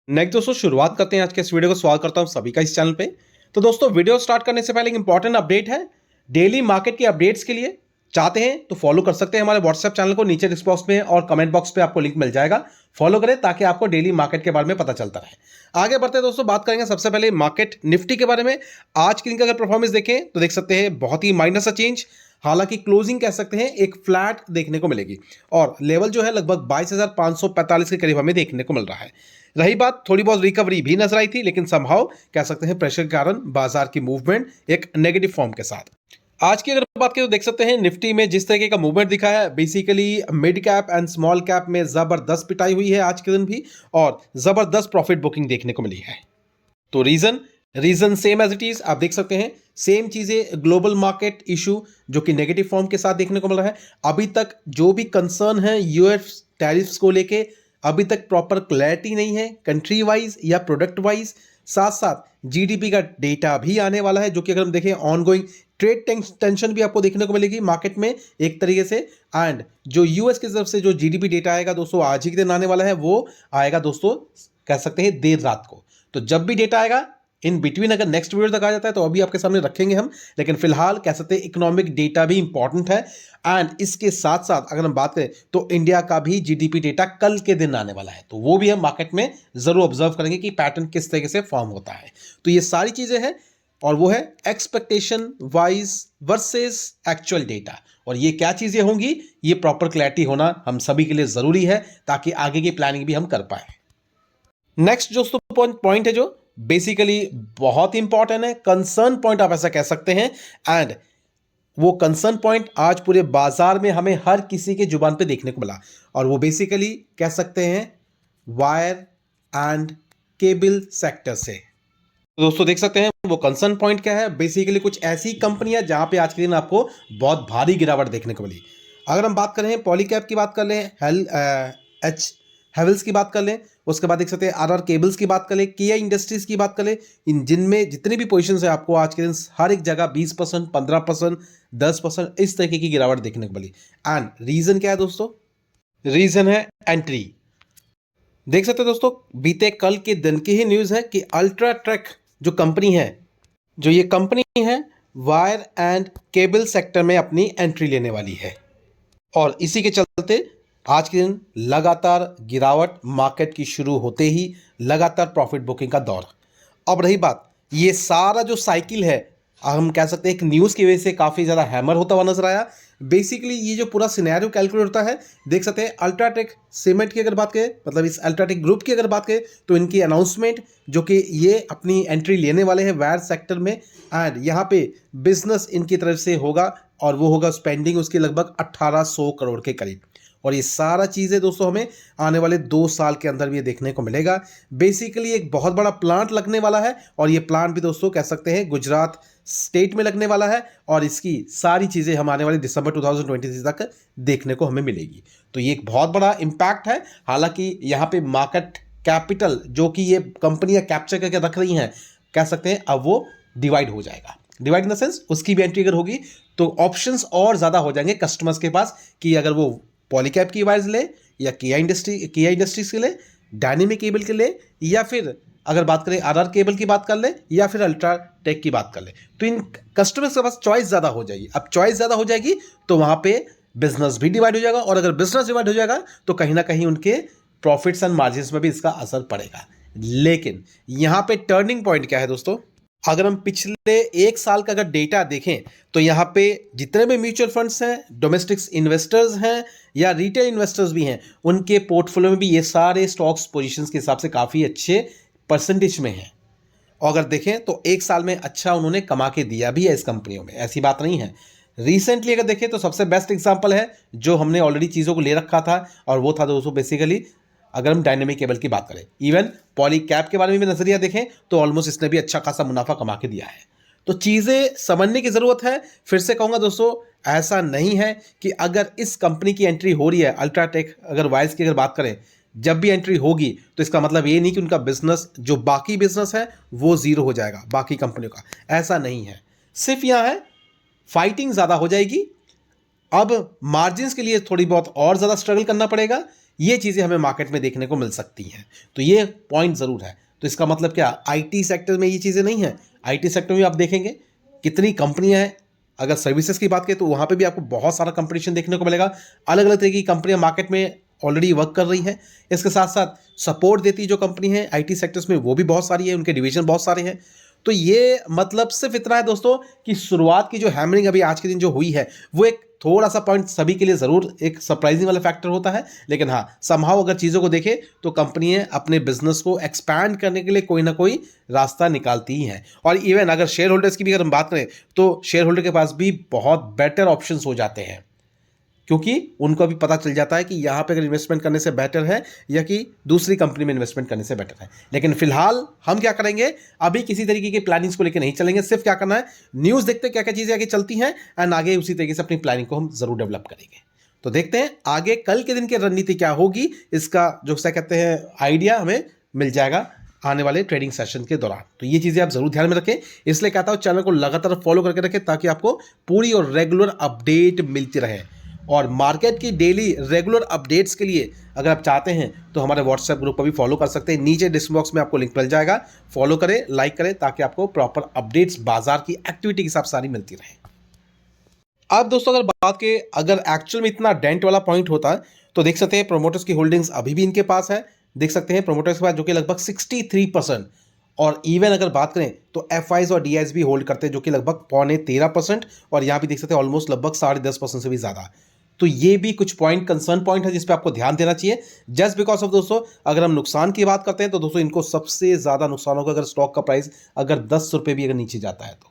Next दोस्तों शुरुआत करते हैं आज के इस वीडियो को। स्वागत करता हूं सभी का इस चैनल पे। तो दोस्तों वीडियो स्टार्ट करने से पहले एक इंपॉर्टेंट अपडेट है। डेली मार्केट के अपडेट्स के लिए चाहते हैं तो फॉलो कर सकते हैं हमारे व्हाट्सएप चैनल को। नीचे डिस्क्रिप्शन बॉक्स में और कमेंट बॉक्स पे आपको लिंक मिल जाएगा, फॉलो करें ताकि आपको डेली मार्केट के बारे में पता चलता रहे। आगे बढ़ते हैं दोस्तों, बात करेंगे सबसे पहले मार्केट निफ्टी के बारे में। आज के दिन का अगर परफॉर्मेंस देखें तो देख सकते हैं बहुत ही माइनर सा चेंज, हालांकि क्लोजिंग कह सकते हैं एक फ्लैट देखने को मिलेगी और लेवल जो है लगभग 22,545 के करीब हमें देखने को मिल रहा है। रही बात, थोड़ी बहुत रिकवरी भी नजर आई थी, लेकिन समहाउ कह सकते हैं प्रेशर के कारण बाजार की मूवमेंट एक नेगेटिव फॉर्म के साथ। आज की अगर बात करें तो देख सकते हैं निफ्टी में जिस तरीके का मूवमेंट दिखा है, basically mid cap and small cap में जबरदस्त पिटाई हुई है आज के दिन भी, और जबरदस्त प्रॉफिट बुकिंग देखने को मिली है। तो reason same as it is, आप देख सकते हैं सेम चीजें, ग्लोबल मार्केट इशू जो कि नेगेटिव फॉर्म के साथ देखने को मिल रहा है। अभी तक जो भी कंसर्न है यूएस टैरिफ्स को लेके, अभी तक प्रॉपर क्लैरिटी नहीं है कंट्री वाइज या प्रोडक्ट वाइज। साथ साथ जीडीपी का डेटा भी आने वाला है, जो कि अगर हम देखें ऑनगोइंग ट्रेड टेंशन भी आपको देखने को मिलेगी मार्केट में एक तरीके से। एंड जो यूएस की तरफ से जो जीडीपी डेटा आएगा दोस्तों, आज ही के दिन आने वाला है, वो आएगा दोस्तों कह सकते हैं देर रात को। तो जब भी डेटा आएगा इन बिटवीन, अगर नेक्स्ट वीडियो तक आ जाता है तो अभी आपके सामने रखेंगे हम, लेकिन फिलहाल कह सकते हैं इकोनॉमिक डेटा भी इंपॉर्टेंट है। एंड इसके साथ साथ अगर हम बात करें तो इंडिया का भी जीडीपी डेटा कल के दिन आने वाला है, तो वो भी हम मार्केट में जरूर ऑब्जर्व करेंगे कि पैटर्न किस तरीके से फॉर्म होता है। तो ये सारी चीजें हैं, और वो है expectation wise versus actual data, और ये क्या चीजें होंगी, ये प्रॉपर क्लैरिटी होना हम सभी के लिए जरूरी है ताकि आगे की प्लानिंग भी हम कर पाए। नेक्स्ट जो पॉइंट है जो बेसिकली बहुत इंपॉर्टेंट है, कंसर्न पॉइंट आप ऐसा कह सकते हैं। एंड वो कंसर्न पॉइंट आज पूरे बाजार में हमें हर किसी के जुबान पे देखने को मिला, और वो बेसिकली कह सकते हैं वायर एंड केबल सेक्टर से। तो दोस्तों देख सकते हैं वो कंसर्न पॉइंट क्या है, बेसिकली कुछ ऐसी कंपनियां जहां पे आज के दिन आपको बहुत भारी गिरावट देखने को मिली। अगर हम बात करें पॉलीकैब की बात कर लें, हेवल्स की बात कर लें, उसके बाद देख सकते हैं आरआर केबल्स की बात कर लें, किया इंडस्ट्रीज की बात कर लें, इन जिनमें जितनी भी पोजीशंस है आपको आज के दिन हर एक जगह 20%, 15%, 10% इस तरीके की गिरावट देखने को मिली। एंड रीजन क्या है दोस्तों, रीजन है एंट्री। देख सकते हैं दोस्तों बीते कल के दिन की ही न्यूज है कि अल्ट्राटेक जो कंपनी है, जो ये कंपनी है वायर एंड केबल सेक्टर में अपनी एंट्री लेने वाली है, और इसी के चलते आज के दिन लगातार गिरावट, मार्केट की शुरू होते ही लगातार प्रॉफिट बुकिंग का दौर। अब रही बात, ये सारा जो साइकिल है हम कह सकते हैं एक न्यूज़ की वजह से काफ़ी ज़्यादा हैमर होता हुआ नजर आया। बेसिकली ये जो पूरा सिनेरियो कैलकुलेट होता है, देख सकते हैं अल्ट्राटेक सीमेंट की अगर बात करें, मतलब इस अल्ट्राटेक ग्रुप की अगर बात करें, तो इनकी अनाउंसमेंट जो कि ये अपनी एंट्री लेने वाले हैं वायर सेक्टर में, एंड यहाँ पे बिजनेस इनकी तरफ से होगा, और वो होगा स्पेंडिंग उसकी लगभग 1800 करोड़ के करीब। और ये सारा चीज़ें दोस्तों हमें आने वाले 2 साल के अंदर भी ये देखने को मिलेगा। बेसिकली एक बहुत बड़ा प्लांट लगने वाला है, और ये प्लांट भी दोस्तों कह सकते हैं गुजरात स्टेट में लगने वाला है, और इसकी सारी चीज़ें हम आने वाले दिसंबर 2023 तक देखने को हमें मिलेगी। तो ये एक बहुत बड़ा इम्पैक्ट है। हालांकि यहाँ पे मार्केट कैपिटल जो कि ये कंपनियां कैप्चर करके रख रही हैं, कह सकते हैं अब वो डिवाइड हो जाएगा। डिवाइड इन द सेंस उसकी भी एंट्री अगर होगी तो ऑप्शंस और ज़्यादा हो जाएंगे कस्टमर्स के पास, कि अगर वो पॉलीकैब की वायर्स ले, या किया इंडस्ट्रीज के ले, डायनेमिक केबल के ले, या फिर अगर बात करें आरआर केबल की बात कर ले, या फिर अल्ट्राटेक की बात कर ले, तो इन कस्टमर्स के पास चॉइस ज़्यादा हो जाएगी। अब चॉइस ज़्यादा हो जाएगी तो वहाँ पे बिजनेस भी डिवाइड हो जाएगा, और अगर बिजनेस डिवाइड हो जाएगा तो कहीं ना कहीं उनके प्रॉफिट्स एंड मार्जिन्स में भी इसका असर पड़ेगा। लेकिन यहाँ पे टर्निंग पॉइंट क्या है दोस्तों, अगर हम पिछले 1 साल का अगर डेटा देखें तो यहाँ पे जितने भी म्यूचुअल फंड्स हैं, डोमेस्टिक इन्वेस्टर्स हैं या रिटेल इन्वेस्टर्स भी हैं, उनके पोर्टफोलियो में भी ये सारे स्टॉक्स पोजीशंस के हिसाब से काफ़ी अच्छे परसेंटेज में हैं। और अगर देखें तो 1 साल में अच्छा उन्होंने कमा के दिया भी है इस कंपनियों में, ऐसी बात नहीं है। रिसेंटली अगर देखें तो सबसे बेस्ट एग्जाम्पल है जो हमने ऑलरेडी चीज़ों को ले रखा था, और वो था दोस्तों बेसिकली अगर हम डायनेमिक केबल की बात करें, इवन पॉलीकैब के बारे में भी नजरिया देखें तो ऑलमोस्ट इसने भी अच्छा खासा मुनाफा कमा के दिया है। तो चीज़ें समझने की ज़रूरत है। फिर से कहूँगा दोस्तों, ऐसा नहीं है कि अगर इस कंपनी की एंट्री हो रही है, अल्ट्राटेक अगर वायर्स की अगर बात करें, जब भी एंट्री होगी तो इसका मतलब ये नहीं कि उनका बिजनेस जो बाकी बिजनेस है वो ज़ीरो हो जाएगा बाकी कंपनियों का, ऐसा नहीं है। सिर्फ यहाँ है फाइटिंग ज़्यादा हो जाएगी। अब मार्जिन्स के लिए थोड़ी बहुत और ज़्यादा स्ट्रगल करना पड़ेगा, ये चीज़ें हमें मार्केट में देखने को मिल सकती हैं। तो ये पॉइंट ज़रूर है। तो इसका मतलब क्या, आईटी सेक्टर में ये चीज़ें नहीं हैं। आईटी सेक्टर में आप देखेंगे कितनी कंपनियां हैं। अगर सर्विसेज की बात करें तो वहाँ पे भी आपको बहुत सारा कंपटीशन देखने को मिलेगा। अलग अलग तरह की कंपनियां मार्केट में ऑलरेडी वर्क कर रही हैं। इसके साथ साथ सपोर्ट देती जो कंपनी है आईटी सेक्टर्स में वो भी बहुत सारी है, उनके डिवीजन बहुत सारे हैं। तो ये मतलब सिर्फ इतना है दोस्तों कि शुरुआत की जो हैमरिंग अभी आज के दिन जो हुई है वो एक थोड़ा सा पॉइंट सभी के लिए ज़रूर एक सरप्राइजिंग वाला फैक्टर होता है। लेकिन हाँ, समहाउ अगर चीज़ों को देखें तो कंपनियां अपने बिजनेस को एक्सपैंड करने के लिए कोई ना कोई रास्ता निकालती ही हैं। और इवन अगर शेयर होल्डर्स की भी अगर हम बात करें तो शेयर होल्डर के पास भी बहुत बेटर ऑप्शंस हो जाते हैं, क्योंकि उनको भी पता चल जाता है कि यहाँ पे अगर इन्वेस्टमेंट करने से बेटर है या कि दूसरी कंपनी में इन्वेस्टमेंट करने से बेटर है। लेकिन फिलहाल हम क्या करेंगे, अभी किसी तरीके की प्लानिंग्स को लेकर नहीं चलेंगे। सिर्फ क्या करना है, न्यूज़ देखते हैं क्या क्या चीज़ें आगे चलती हैं एंड आगे उसी तरीके से अपनी प्लानिंग को हम जरूर डेवलप करेंगे। तो देखते हैं आगे कल के दिन की रणनीति क्या होगी, इसका जो क्या कहते हैं आइडिया हमें मिल जाएगा आने वाले ट्रेडिंग सेशन के दौरान। तो ये चीज़ें आप जरूर ध्यान में रखें। इसलिए कहता हूँ चैनल को लगातार फॉलो करके रखें ताकि आपको पूरी और रेगुलर अपडेट मिलती रहे। और मार्केट की डेली रेगुलर अपडेट्स के लिए अगर आप चाहते हैं तो हमारे व्हाट्सएप ग्रुप को भी फॉलो कर सकते हैं। नीचे डिस्क्रिप्शन बॉक्स में आपको लिंक मिल जाएगा, फॉलो करें, लाइक करें ताकि आपको प्रॉपर अपडेट्स बाजार की एक्टिविटी के हिसाब सारी मिलती रहे। अब दोस्तों अगर बात के अगर एक्चुअल में इतना डेंट वाला पॉइंट होता है तो देख सकते हैं प्रोमोटर्स की होल्डिंग्स अभी भी इनके पास है। देख सकते हैं प्रोमोटर्स के पास जो कि लगभग 63%। और इवन अगर बात करें तो एफआईज और डीआईज भी होल्ड करते हैं जो कि लगभग 13.5%। और यहाँ भी देख सकते हैं ऑलमोस्ट लगभग 10.5% से भी ज़्यादा। तो ये भी कुछ पॉइंट कंसर्न पॉइंट है जिस पे आपको ध्यान देना चाहिए। जस्ट बिकॉज ऑफ दोस्तों अगर हम नुकसान की बात करते हैं तो दोस्तों इनको सबसे ज़्यादा नुकसान होगा अगर स्टॉक का प्राइस अगर 10 रुपये भी अगर नीचे जाता है तो,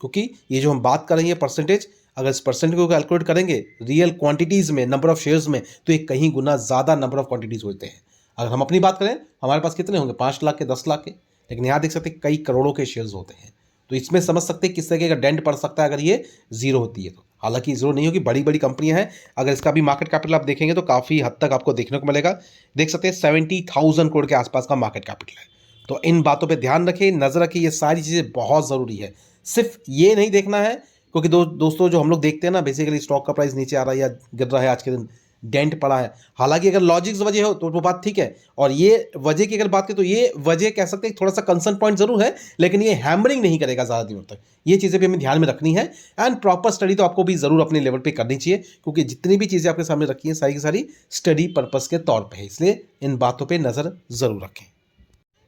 क्योंकि ये जो हम बात कर रहे हैं परसेंटेज, अगर इस परसेंट को कैलकुलेट करेंगे रियल क्वांटिटीज़ में, नंबर ऑफ शेयर्स में, तो ये कहीं गुना ज़्यादा नंबर ऑफ क्वांटिटीज़ होते हैं। अगर हम अपनी बात करें हमारे पास कितने होंगे, 5 लाख के, 10 लाख के, लेकिन यहाँ देख सकते हैं कई करोड़ों के शेयर्स होते हैं। तो इसमें समझ सकते हैं किस तरीके का डेंट पड़ सकता है अगर ये जीरो होती है तो। हालांकि जीरो नहीं होगी, बड़ी बड़ी कंपनियां हैं। अगर इसका भी मार्केट कैपिटल आप देखेंगे तो काफ़ी हद तक आपको देखने को मिलेगा। देख सकते हैं 70,000 करोड़ के आसपास का मार्केट कैपिटल है। तो इन बातों पे ध्यान रखें, नजर रखें, ये सारी चीज़ें बहुत ज़रूरी है। सिर्फ ये नहीं देखना है, क्योंकि दोस्तों जो हम लोग देखते हैं ना, बेसिकली स्टॉक का प्राइस नीचे आ रहा है या गिर रहा है आज के दिन, डेंट पड़ा है। हालांकि अगर लॉजिक्स वजह हो तो वो बात ठीक है, और ये वजह की अगर बात करें तो ये वजह कह सकते हैं थोड़ा सा कंसर्न पॉइंट जरूर है, लेकिन ये हैमरिंग नहीं करेगा ज़्यादा दिनों तक। ये चीज़ें भी हमें ध्यान में रखनी है एंड प्रॉपर स्टडी तो आपको भी ज़रूर अपने लेवल पे करनी चाहिए, क्योंकि जितनी भी चीज़ें आपके सामने रखी हैं सारी की सारी स्टडी पर्पस के तौर पर है। इसलिए इन बातों पर नज़र ज़रूर रखें।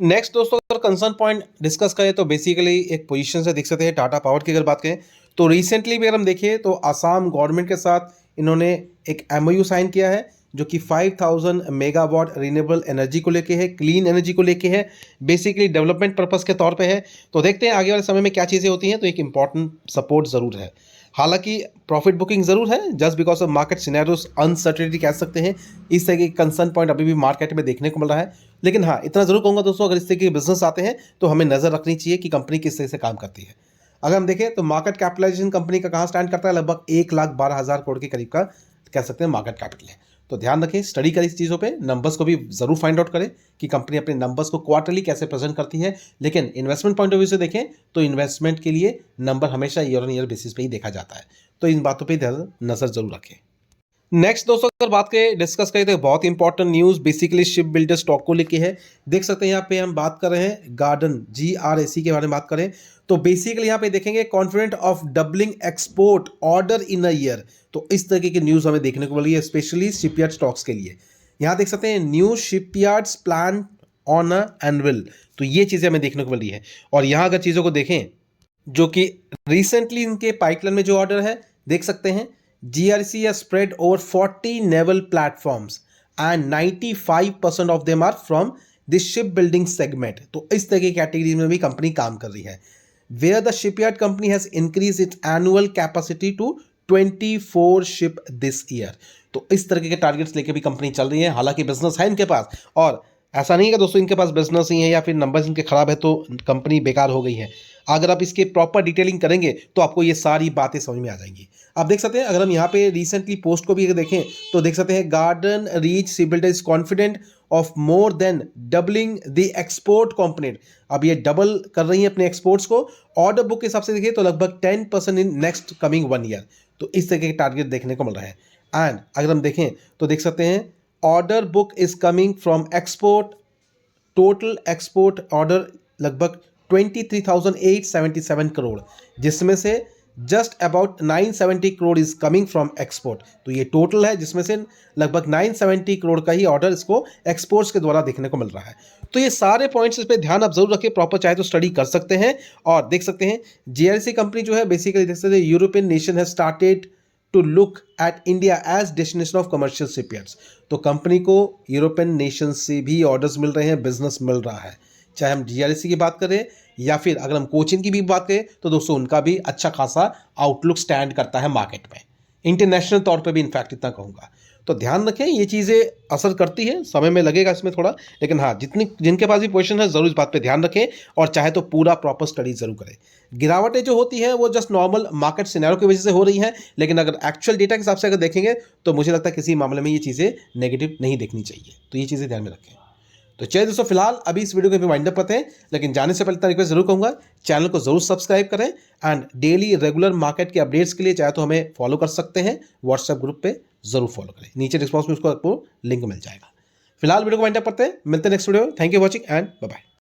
नेक्स्ट दोस्तों अगर कंसर्न पॉइंट डिस्कस करें तो बेसिकली एक पोजीशन से देख सकते हैं टाटा पावर की अगर बात करें तो रिसेंटली भी अगर हम देखें तो आसाम गवर्नमेंट के साथ इन्होंने एक एमओयू साइन किया है जो कि 5000 मेगावाट रिन्यूएबल एनर्जी को लेके है, क्लीन एनर्जी को लेके है, बेसिकली डेवलपमेंट पर्पस के तौर पे है। तो देखते हैं आगे वाले समय में क्या चीज़ें होती हैं। तो एक इंपॉर्टेंट सपोर्ट ज़रूर है। हालांकि प्रॉफिट बुकिंग ज़रूर है, just because of market scenarios, uncertainty कह सकते हैं। इस तरह के कंसर्न पॉइंट अभी भी मार्केट में देखने को मिल रहा है। लेकिन हाँ, इतना ज़रूर कहूँगा दोस्तों, अगर इस तरह के बिजनेस आते हैं तो हमें नज़र रखनी चाहिए कि कंपनी किस तरह से काम करती है। अगर हम देखें तो मार्केट कैपिटलाइजेशन कंपनी का कहाँ स्टैंड करता है, लगभग 1,12,000 करोड़ के करीब का कह सकते हैं मार्केट कैपिटल है। तो ध्यान रखें, स्टडी करें इस चीज़ों पे, नंबर्स को भी जरूर फाइंड आउट करें कि कंपनी अपने नंबर्स को क्वार्टरली कैसे प्रेजेंट करती है। लेकिन इन्वेस्टमेंट पॉइंट ऑफ व्यू से देखें तो इन्वेस्टमेंट के लिए नंबर हमेशा ईयर ऑन ईयर बेसिस पे ही देखा जाता है। तो इन बातों पर नजर जरूर रखें। नेक्स्ट दोस्तों अगर बात करें डिस्कस करें तो बहुत important news basically ship builder stock को लेके है। देख सकते हैं यहाँ पे हम बात कर रहे हैं गार्डन GRAC के बारे में बात करें तो बेसिकली यहाँ पे देखेंगे confident of doubling export order in a year. तो इस तरीके की न्यूज़ हमें देखने को मिली है स्पेशली शिपयार्ड स्टॉक्स के लिए। यहाँ देख सकते हैं new shipyards plan on a annual. तो ये चीज़ें हमें देखने को मिली है। और यहाँ अगर चीज़ों को देखें जो कि रिसेंटली इनके पाइपलाइन में जो ऑर्डर है देख सकते हैं GRC has spread over 40 naval platforms and 95% of them are from the shipbuilding segment। तो इस तरह की कैटेगरी में भी कंपनी काम कर रही है। Where the shipyard company has increased its annual capacity to 24 ship this year। तो इस तरह के टारगेट्स लेके भी कंपनी चल रही है। हालांकि बिजनेस है इनके पास, और ऐसा नहीं है कि दोस्तों इनके पास बिजनेस ही है या फिर नंबर्स इनके खराब है तो कंपनी बेकार हो गई है। अगर आप इसके प्रॉपर डिटेलिंग करेंगे तो आपको ये सारी बातें समझ में आ जाएंगी। आप देख सकते हैं अगर हम यहाँ पे रिसेंटली पोस्ट को भी अगर देखें तो देख सकते हैं garden reach shipbuilder is confident of more than doubling the export component. अब ये डबल कर रही है अपने एक्सपोर्ट्स को। ऑर्डर बुक के हिसाब से देखिए तो लगभग 10% इन नेक्स्ट कमिंग 1 ईयर। तो इस तरह के टारगेट देखने को मिल रहा है। एंड अगर हम देखें तो देख सकते हैं order book is coming from export, total export order लगभग 23,877 करोड़, जिसमें से just about 970 crore is coming from export. तो ये टोटल है जिसमें से लगभग 970 करोड़ का ही ऑर्डर इसको एक्सपोर्ट्स के द्वारा देखने को मिल रहा है। तो ये सारे पॉइंट्स इस पे ध्यान आप जरूर रखें, प्रॉपर चाहे तो स्टडी कर सकते हैं और देख सकते हैं जीआरसी कंपनी जो है बेसिकली देख सकते हैं European nation has started to look at India as destination of commercial shipyards. तो कंपनी को यूरोपियन नेशन से भी ऑर्डर्स मिल रहे हैं, बिजनेस मिल रहा है, चाहे हम जीआरसी की बात करें या फिर अगर हम कोचिन की भी बात करें तो दोस्तों उनका भी अच्छा खासा आउटलुक स्टैंड करता है मार्केट में, इंटरनेशनल तौर पे भी इनफैक्ट इतना कहूँगा। तो ध्यान रखें ये चीज़ें असर करती है, समय में लगेगा इसमें थोड़ा, लेकिन हाँ जिनके पास भी पोजीशन है ज़रूर इस बात पे ध्यान रखें और चाहे तो पूरा प्रॉपर स्टडी जरूर करें। गिरावटें जो होती हैं वो जस्ट नॉर्मल मार्केट सिनेरियो की वजह से हो रही हैं, लेकिन अगर एक्चुअल डेटा के हिसाब से अगर देखेंगे तो मुझे लगता है किसी मामले में ये चीज़ें नेगेटिव नहीं देखनी चाहिए। तो ये चीज़ें ध्यान में रखें। तो चलिए दोस्तों फिलहाल अभी इस वीडियो को भी वाइंड अप करते हैं, लेकिन जाने से पहले इतना रिक्वेस्ट जरूर कहूँगा चैनल को जरूर सब्सक्राइब करें एंड डेली रेगुलर मार्केट के अपडेट्स के लिए चाहे तो हमें फॉलो कर सकते हैं, व्हाट्सएप ग्रुप पे जरूर फॉलो करें, नीचे डिस्क्रिप्शन में उसको आपको लिंक मिल जाएगा। फिलहाल वीडियो को वाइंड अप करते हैं, मिलते हैं next video. Thank you watching and bye bye.